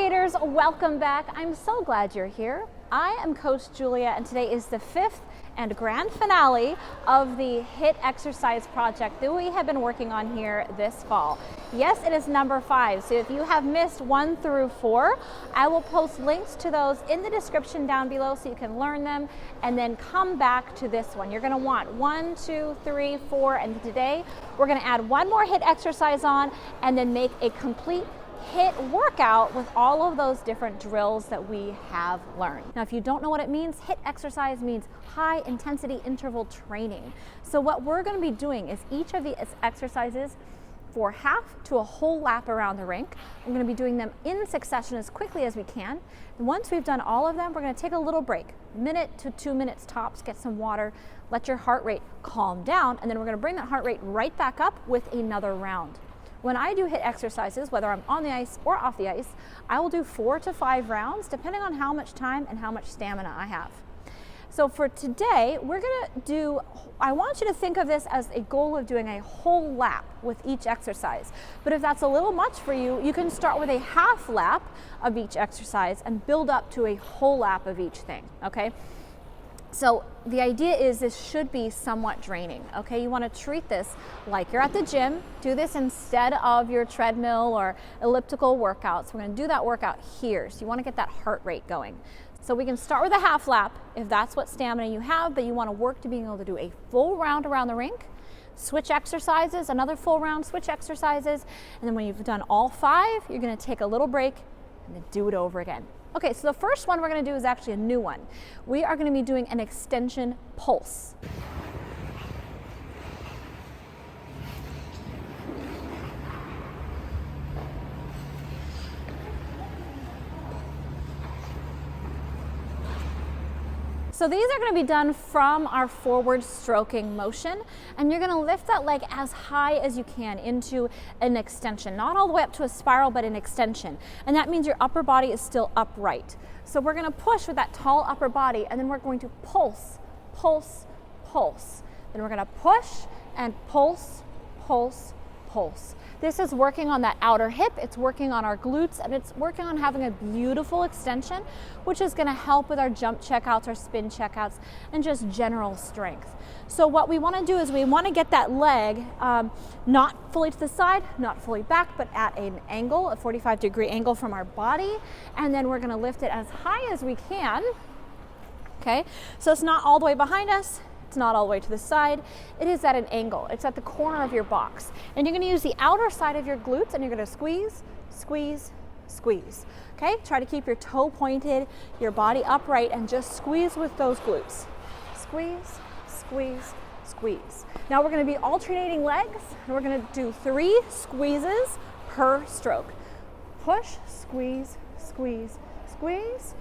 skaters, welcome back. I'm so glad you're here. I am Coach Julia, and today is the fifth and grand finale of the HIIT exercise project that we have been working on here this fall. Yes, it is number 5, so if you have missed 1 through 4, I will post links to those in the description down below so you can learn them and then come back to this one. You're gonna want 1, 2, 3, 4, and today we're gonna add one more HIIT exercise on and then make a complete HIIT workout with all of those different drills that we have learned. Now, if you don't know what it means, HIIT exercise means high intensity interval training. So what we're going to be doing is each of these exercises for half to a whole lap around the rink. I'm going to be doing them in succession as quickly as we can. And once we've done all of them, we're going to take a little break, 1 to 2 minutes tops, get some water, let your heart rate calm down, and then we're going to bring that heart rate right back up with another round. When I do HIIT exercises, whether I'm on the ice or off the ice, I will do 4 to 5 rounds depending on how much time and how much stamina I have. So for today, we're gonna do, I want you to think of this as a goal of doing a whole lap with each exercise. But if that's a little much for you, you can start with a half lap of each exercise and build up to a whole lap of each thing, okay? So the idea is this should be somewhat draining, okay? You want to treat this like you're at the gym. Do this instead of your treadmill or elliptical workouts. We're going to do that workout here. So you want to get that heart rate going. So we can start with a half lap if that's what stamina you have, but you want to work to being able to do a full round around the rink, switch exercises, another full round, switch exercises, and then when you've done all 5, you're going to take a little break and then do it over again. Okay, so the first one we're going to do is actually a new one. We are going to be doing an extension pulse. So these are going to be done from our forward stroking motion, and you're going to lift that leg as high as you can into an extension, not all the way up to a spiral, but an extension. And that means your upper body is still upright. So we're going to push with that tall upper body, and then we're going to pulse, pulse, pulse. Then we're going to push and pulse, pulse, pulse. This is working on that outer hip, it's working on our glutes, and it's working on having a beautiful extension, which is going to help with our jump checkouts, our spin checkouts, and just general strength. So what we want to do is we want to get that leg not fully to the side, not fully back, but at an angle, a 45-degree angle from our body, and then we're going to lift it as high as we can. Okay, so it's not all the way behind us. It's not all the way to the side. It is at an angle. It's at the corner of your box. And you're going to use the outer side of your glutes and you're going to squeeze, squeeze, squeeze. Okay? Try to keep your toe pointed, your body upright, and just squeeze with those glutes. Squeeze, squeeze, squeeze. Now we're going to be alternating legs and we're going to do 3 squeezes per stroke. Push, squeeze, squeeze, squeeze,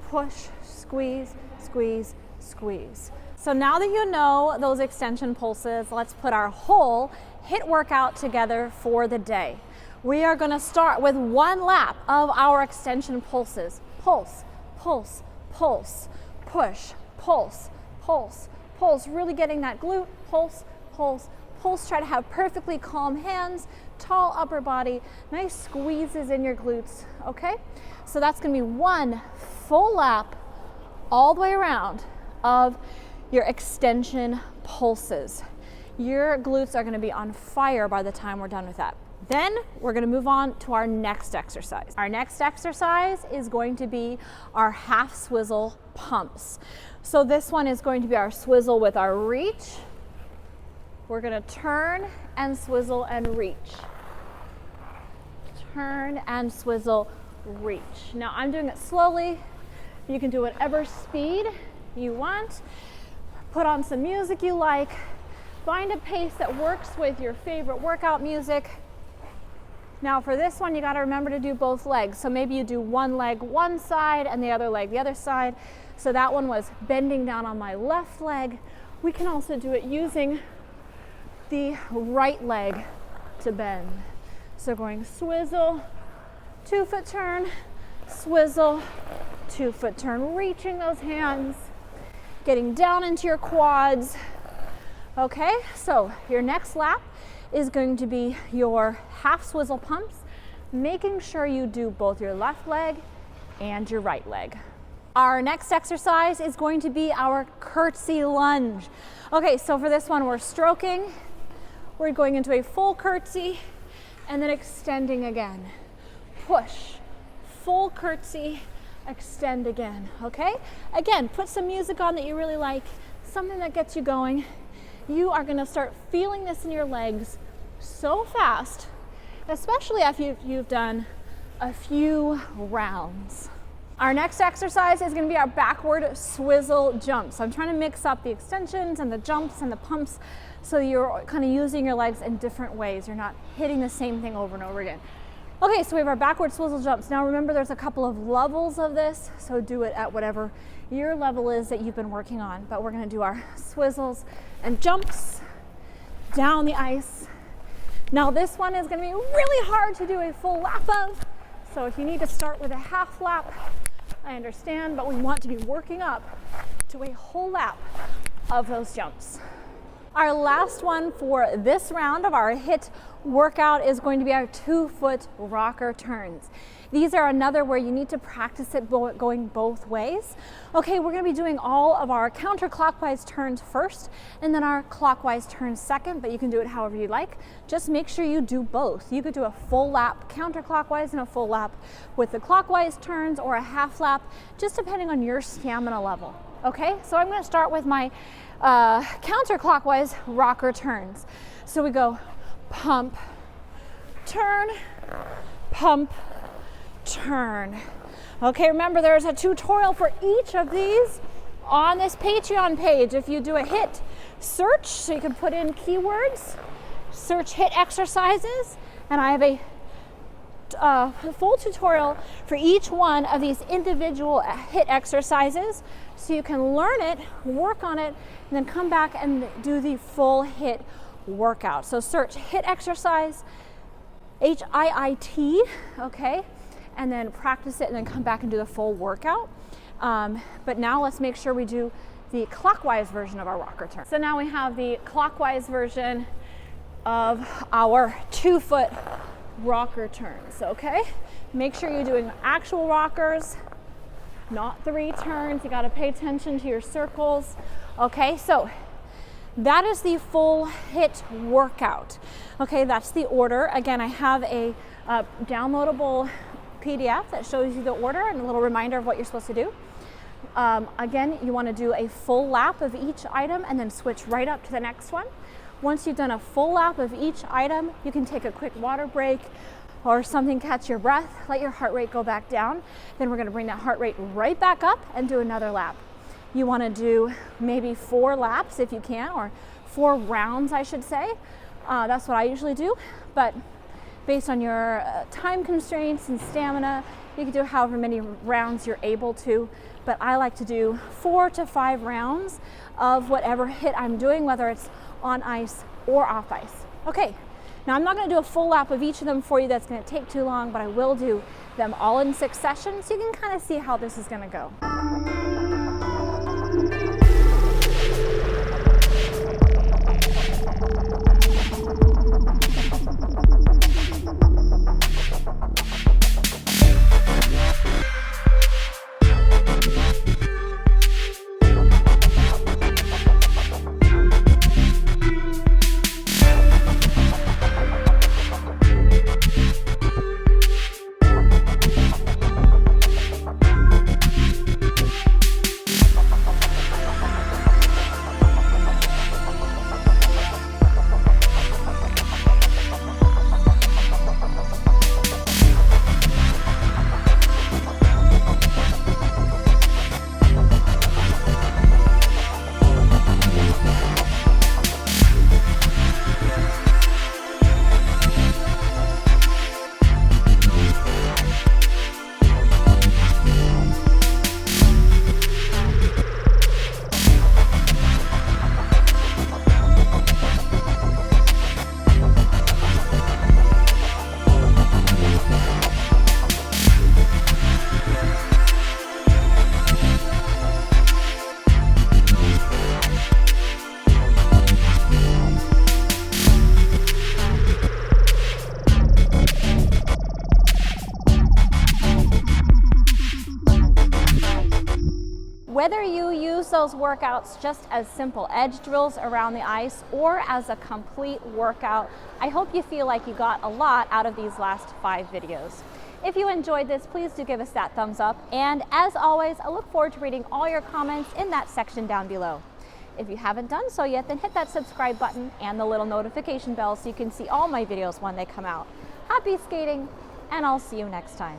push, squeeze, squeeze, squeeze. So now that you know those extension pulses, let's put our whole HIIT workout together for the day. We are going to start with 1 lap of our extension pulses. Pulse, pulse, pulse, push, pulse, pulse, pulse. Really getting that glute, pulse, pulse, pulse. Try to have perfectly calm hands, tall upper body, nice squeezes in your glutes, okay? So that's going to be 1 full lap all the way around of your extension pulses. Your glutes are going to be on fire by the time we're done with that. Then we're going to move on to our next exercise. Our next exercise is going to be our half swizzle pumps. So this one is going to be our swizzle with our reach. We're going to turn and swizzle and reach. Turn and swizzle, reach. Now I'm doing it slowly. You can do whatever speed you want. Put on some music you like, find a pace that works with your favorite workout music. Now for this one, you got to remember to do both legs. So maybe you do one leg one side and the other leg the other side. So that one was bending down on my left leg. We can also do it using the right leg to bend. So going swizzle, 2-foot turn, swizzle, 2-foot turn, reaching those hands, getting down into your quads. Okay, so your next lap is going to be your half swizzle pumps. making sure you do both your left leg and your right leg. Our next exercise is going to be our curtsy lunge. Okay, so for this one, we're stroking, we're going into a full curtsy, and then extending again. Push, full curtsy, extend again, okay? Again, put some music on that you really like, something that gets you going. You are gonna start feeling this in your legs so fast, especially after you've done a few rounds. Our next exercise is gonna be our backward swizzle jumps. So I'm trying to mix up the extensions and the jumps and the pumps so you're kind of using your legs in different ways. You're not hitting the same thing over and over again. Okay, so we have our backward swizzle jumps. Now remember, there's a couple of levels of this, so do it at whatever your level is that you've been working on. But we're gonna do our swizzles and jumps down the ice. Now this one is gonna be really hard to do a full lap of. So if you need to start with a half lap, I understand, but we want to be working up to a whole lap of those jumps. Our last one for this round of our HIIT workout is going to be our 2-foot rocker turns. These are another where you need to practice it going both ways. Okay, we're gonna be doing all of our counterclockwise turns first and then our clockwise turns second, but you can do it however you like. Just make sure you do both. You could do a full lap counterclockwise and a full lap with the clockwise turns, or a half lap, just depending on your stamina level. Okay, so I'm gonna start with my counterclockwise rocker turns. So we go pump, turn, pump, turn. Okay, remember there's a tutorial for each of these on this Patreon page. If you do a HIIT search, so you can put in keywords, search HIIT exercises, and I have a full tutorial for each one of these individual HIIT exercises, so you can learn it, work on it, and then come back and do the full HIIT workout. So search HIIT exercise, HIIT, okay, and then practice it and then come back and do the full workout. But now let's make sure we do the clockwise version of our rocker turn. So now we have the clockwise version of our 2-foot rocker turns, okay? Make sure you're doing actual rockers, not 3 turns. You gotta pay attention to your circles. Okay, so that is the full HIIT workout. Okay, that's the order. Again, I have a downloadable PDF that shows you the order and a little reminder of what you're supposed to do. Again, you wanna do a full lap of each item and then switch right up to the next one. Once you've done a full lap of each item, you can take a quick water break or something, catch your breath, let your heart rate go back down. Then we're gonna bring that heart rate right back up and do another lap. You wanna do maybe 4 laps if you can, or 4 rounds, I should say. That's what I usually do, but based on your time constraints and stamina, you can do however many rounds you're able to, but I like to do 4 to 5 rounds of whatever HIIT I'm doing, whether it's on ice or off ice. Okay, now I'm not gonna do a full lap of each of them for you, that's gonna take too long, but I will do them all in succession so you can kind of see how this is gonna go. Whether you use those workouts just as simple edge drills around the ice or as a complete workout, I hope you feel like you got a lot out of these last 5 videos. If you enjoyed this, please do give us that thumbs up. And as always, I look forward to reading all your comments in that section down below. If you haven't done so yet, then hit that subscribe button and the little notification bell so you can see all my videos when they come out. Happy skating, and I'll see you next time.